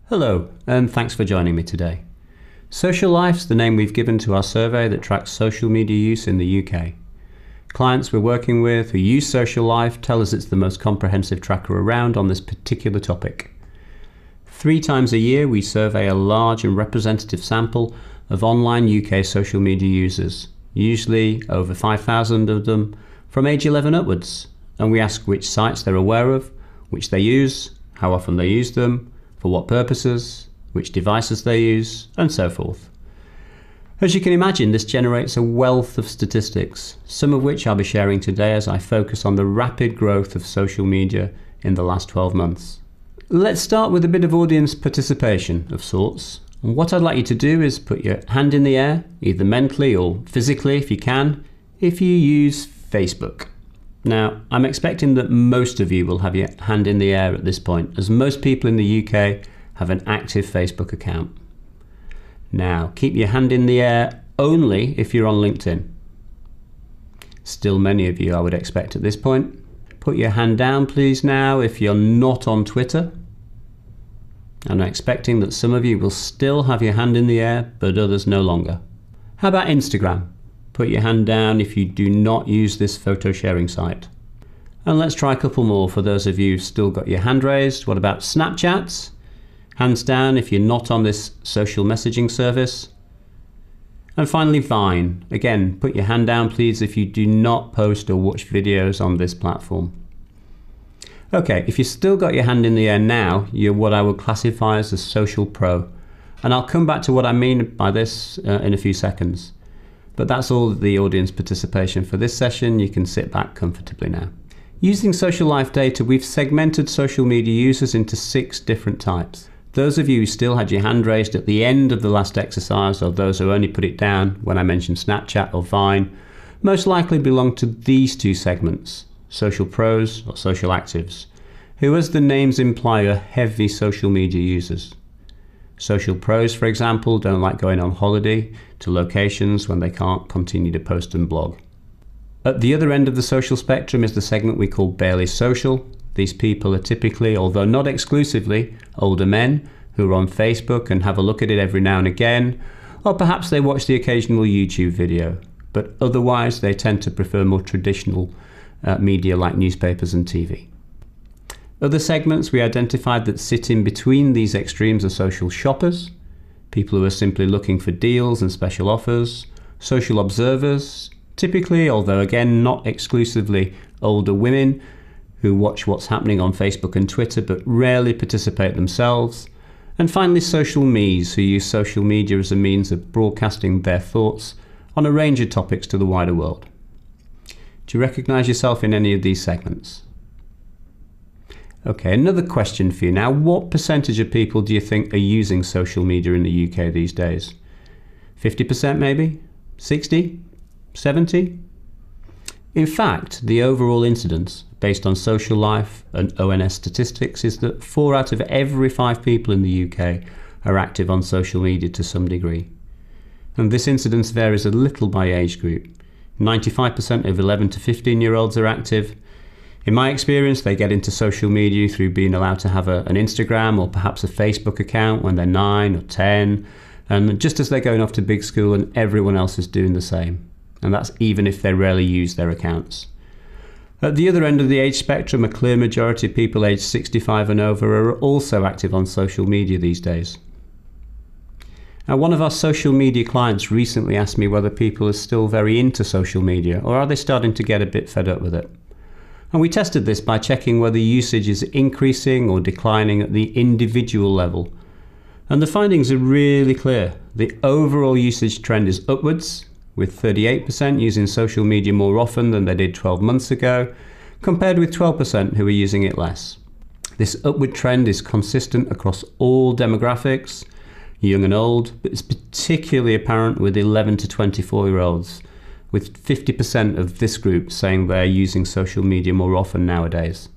Hello, and thanks for joining me today. SocialLife's the name we've given to our survey that tracks social media use in the UK. Clients we're working with who use SocialLife tell us it's the most comprehensive tracker around on this particular topic. 3 times a year we survey a large and representative sample of online UK social media users, usually over 5,000 of them from age 11 upwards, and we ask which sites they're aware of, which they use, how often they use them, for what purposes, which devices they use, and so forth. As you can imagine, this generates a wealth of statistics, some of which I'll be sharing today as I focus on the rapid growth of social media in the last 12 months. Let's start with a bit of audience participation of sorts. And what I'd like you to do is put your hand in the air, either mentally or physically if you can, if you use Facebook. Now, I'm expecting that most of you will have your hand in the air at this point, as most people in the UK have an active Facebook account. Now, keep your hand in the air only if you're on LinkedIn. Still many of you, I would expect at this point. Put your hand down, please, now if you're not on Twitter. And I'm expecting that some of you will still have your hand in the air, but others no longer. How about Instagram? Put your hand down if you do not use this photo sharing site. And let's try a couple more for those of you who've still got your hand raised. What about Snapchat? Hands down if you're not on this social messaging service. And finally Vine. Again, put your hand down please if you do not post or watch videos on this platform. Okay, if you've still got your hand in the air now, you're what I would classify as a social pro. And I'll come back to what I mean by this in a few seconds. But that's all the audience participation for this session. You can sit back comfortably now. Using SocialLife data, we've segmented social media users into 6 different types. Those of you who still had your hand raised at the end of the last exercise, or those who only put it down when I mentioned Snapchat or Vine, most likely belong to these 2 segments, social pros or social actives, who, as the names imply, are heavy social media users. Social pros, for example, don't like going on holiday to locations when they can't continue to post and blog. At the other end of the social spectrum is the segment we call barely social. These people are typically, although not exclusively, older men who are on Facebook and have a look at it every now and again, or perhaps they watch the occasional YouTube video, but otherwise they tend to prefer more traditional media like newspapers and TV. Other segments we identified that sit in between these extremes are social shoppers, people who are simply looking for deals and special offers, social observers, typically, although again not exclusively, older women who watch what's happening on Facebook and Twitter but rarely participate themselves, and finally social me's who use social media as a means of broadcasting their thoughts on a range of topics to the wider world. Do you recognize yourself in any of these segments? Okay, another question for you now. What percentage of people do you think are using social media in the UK these days? 50% maybe? 60? 70? In fact, the overall incidence, based on SocialLife and ONS statistics, is that 4 out of every 5 people in the UK are active on social media to some degree. And this incidence varies a little by age group. 95% of 11 to 15-year-olds are active. In my experience, they get into social media through being allowed to have an Instagram or perhaps a Facebook account when they're 9 or 10, and just as they're going off to big school and everyone else is doing the same. And that's even if they rarely use their accounts. At the other end of the age spectrum, a clear majority of people aged 65 and over are also active on social media these days. Now, one of our social media clients recently asked me whether people are still very into social media or are they starting to get a bit fed up with it. And we tested this by checking whether usage is increasing or declining at the individual level. And the findings are really clear. The overall usage trend is upwards, with 38% using social media more often than they did 12 months ago, compared with 12% who are using it less. This upward trend is consistent across all demographics, young and old, but it's particularly apparent with 11 to 24-year-olds, with 50% of this group saying they're using social media more often nowadays.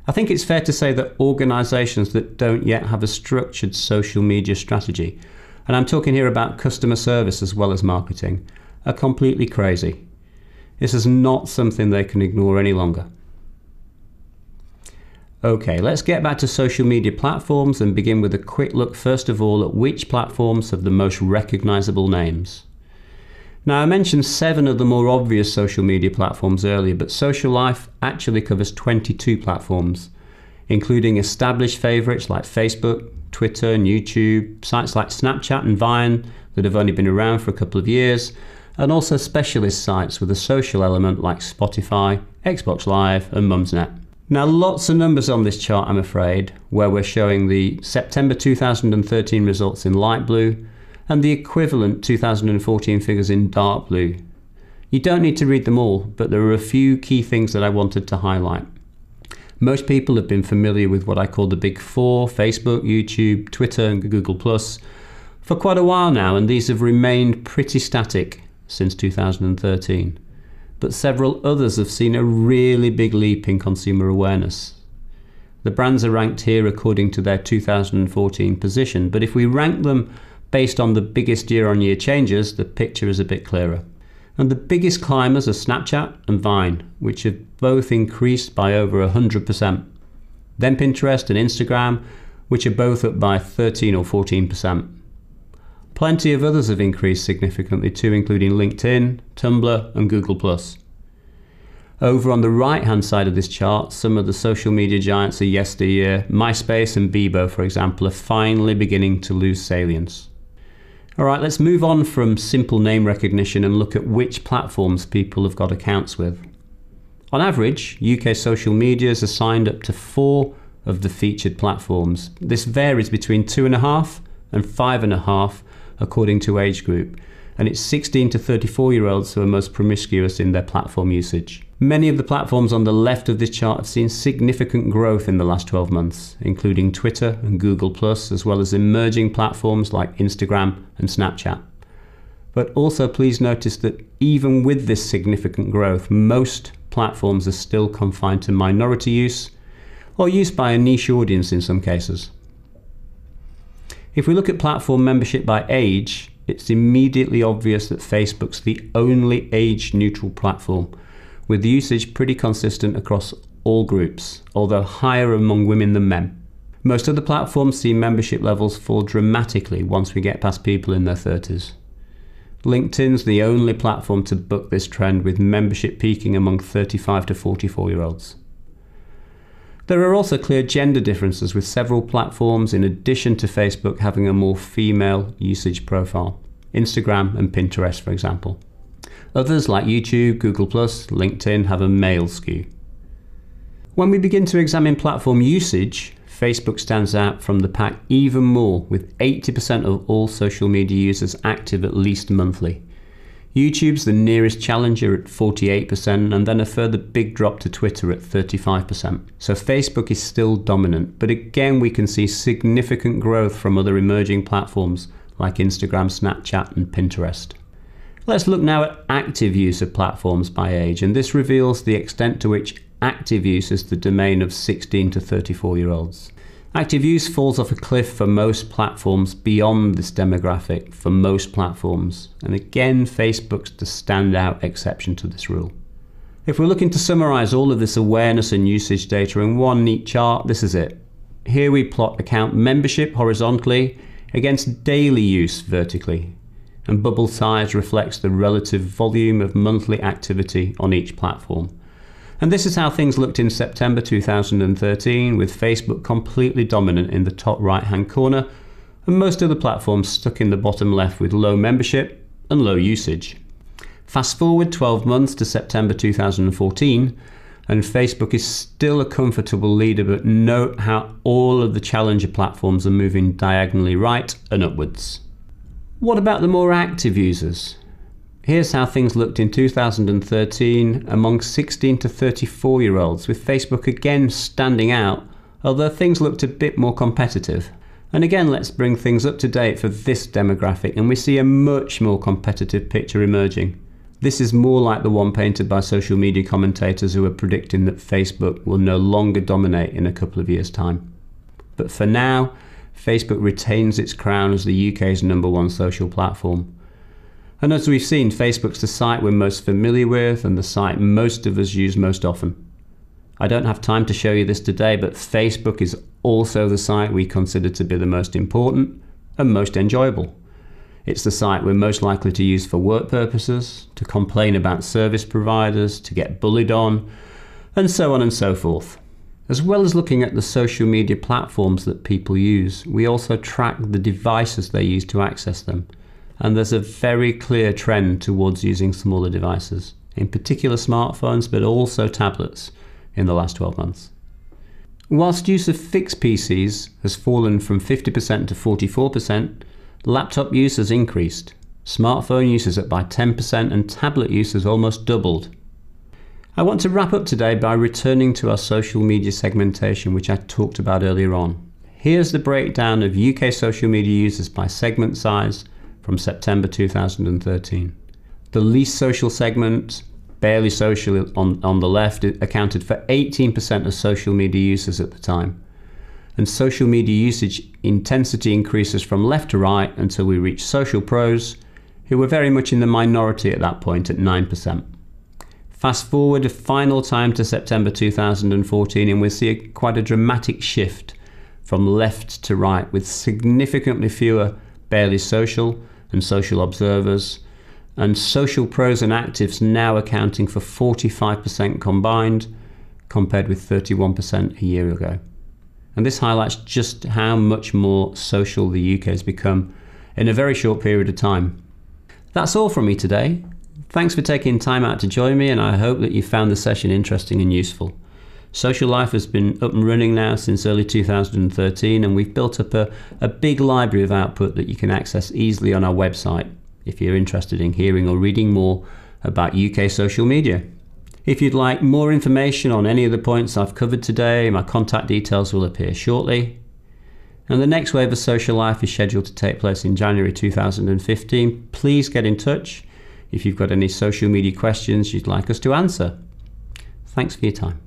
I think it's fair to say that organisations that don't yet have a structured social media strategy, and I'm talking here about customer service as well as marketing, are completely crazy. This is not something they can ignore any longer. Okay, let's get back to social media platforms and begin with a quick look first of all at which platforms have the most recognizable names. Now, I mentioned 7 of the more obvious social media platforms earlier, but SocialLife actually covers 22 platforms, including established favorites like Facebook, Twitter and YouTube, sites like Snapchat and Vine that have only been around for a couple of years, and also specialist sites with a social element like Spotify, Xbox Live and Mumsnet. Now, lots of numbers on this chart, I'm afraid, where we're showing the September 2013 results in light blue and the equivalent 2014 figures in dark blue. You don't need to read them all, but there are a few key things that I wanted to highlight. Most people have been familiar with what I call the big 4, Facebook, YouTube, Twitter and Google+, for quite a while now, and these have remained pretty static since 2013. But several others have seen a really big leap in consumer awareness. The brands are ranked here according to their 2014 position, but if we rank them based on the biggest year-on-year changes, the picture is a bit clearer. And the biggest climbers are Snapchat and Vine, which have both increased by over 100%. Then Pinterest and Instagram, which are both up by 13 or 14%. Plenty of others have increased significantly too, including LinkedIn, Tumblr and Google+. Over on the right-hand side of this chart, some of the social media giants of yesteryear, MySpace and Bebo, for example, are finally beginning to lose salience. Alright, let's move on from simple name recognition and look at which platforms people have got accounts with. On average, UK social medias are signed up to 4 of the featured platforms. This varies between 2.5 and 5.5 according to age group, and it's 16 to 34-year-olds who are most promiscuous in their platform usage. Many of the platforms on the left of this chart have seen significant growth in the last 12 months, including Twitter and Google+, as well as emerging platforms like Instagram and Snapchat. But also please notice that even with this significant growth, most platforms are still confined to minority use or used by a niche audience in some cases. If we look at platform membership by age, it's immediately obvious that Facebook's the only age-neutral platform, with usage pretty consistent across all groups, although higher among women than men. Most other platforms see membership levels fall dramatically once we get past people in their 30s. LinkedIn's the only platform to buck this trend, with membership peaking among 35 to 44-year-olds. There are also clear gender differences, with several platforms, in addition to Facebook, having a more female usage profile. Instagram and Pinterest, for example. Others like YouTube, Google+, LinkedIn have a male skew. When we begin to examine platform usage, Facebook stands out from the pack even more, with 80% of all social media users active at least monthly. YouTube's the nearest challenger at 48%, and then a further big drop to Twitter at 35%. So Facebook is still dominant, but again we can see significant growth from other emerging platforms like Instagram, Snapchat and Pinterest. Let's look now at active use of platforms by age, and this reveals the extent to which active use is the domain of 16 to 34-year-olds. Active use falls off a cliff for most platforms beyond this demographic for most platforms, and again Facebook's the standout exception to this rule. If we're looking to summarize all of this awareness and usage data in one neat chart, this is it. Here we plot account membership horizontally against daily use vertically, and bubble size reflects the relative volume of monthly activity on each platform. And this is how things looked in September 2013, with Facebook completely dominant in the top right-hand corner, and most other platforms stuck in the bottom left with low membership and low usage. Fast forward 12 months to September 2014, and Facebook is still a comfortable leader, but note how all of the challenger platforms are moving diagonally right and upwards. What about the more active users? Here's how things looked in 2013 among 16 to 34-year-olds, with Facebook again standing out, although things looked a bit more competitive. And again, let's bring things up to date for this demographic, and we see a much more competitive picture emerging. This is more like the one painted by social media commentators who are predicting that Facebook will no longer dominate in a couple of years' time. But for now, Facebook retains its crown as the UK's #1 social platform. And as we've seen, Facebook's the site we're most familiar with and the site most of us use most often. I don't have time to show you this today, but Facebook is also the site we consider to be the most important and most enjoyable. It's the site we're most likely to use for work purposes, to complain about service providers, to get bullied on, and so on and so forth. As well as looking at the social media platforms that people use, we also track the devices they use to access them. And there's a very clear trend towards using smaller devices, in particular smartphones, but also tablets in the last 12 months. Whilst use of fixed PCs has fallen from 50% to 44%, laptop use has increased. Smartphone use is up by 10% and tablet use has almost doubled. I want to wrap up today by returning to our social media segmentation, which I talked about earlier on. Here's the breakdown of UK social media users by segment size from September 2013. The least social segment, barely social on the left, accounted for 18% of social media users at the time. And social media usage intensity increases from left to right until we reach social pros, who were very much in the minority at that point at 9%. Fast forward a final time to September 2014 and we'll see quite a dramatic shift from left to right, with significantly fewer barely social and social observers, and social pros and actives now accounting for 45% combined, compared with 31% a year ago. And this highlights just how much more social the UK has become in a very short period of time. That's all from me today. Thanks for taking time out to join me, and I hope that you found the session interesting and useful. Social Life has been up and running now since early 2013, and we've built up a big library of output that you can access easily on our website if you're interested in hearing or reading more about UK social media. If you'd like more information on any of the points I've covered today, my contact details will appear shortly. And the next wave of Social Life is scheduled to take place in January 2015. Please get in touch if you've got any social media questions you'd like us to answer. Thanks for your time.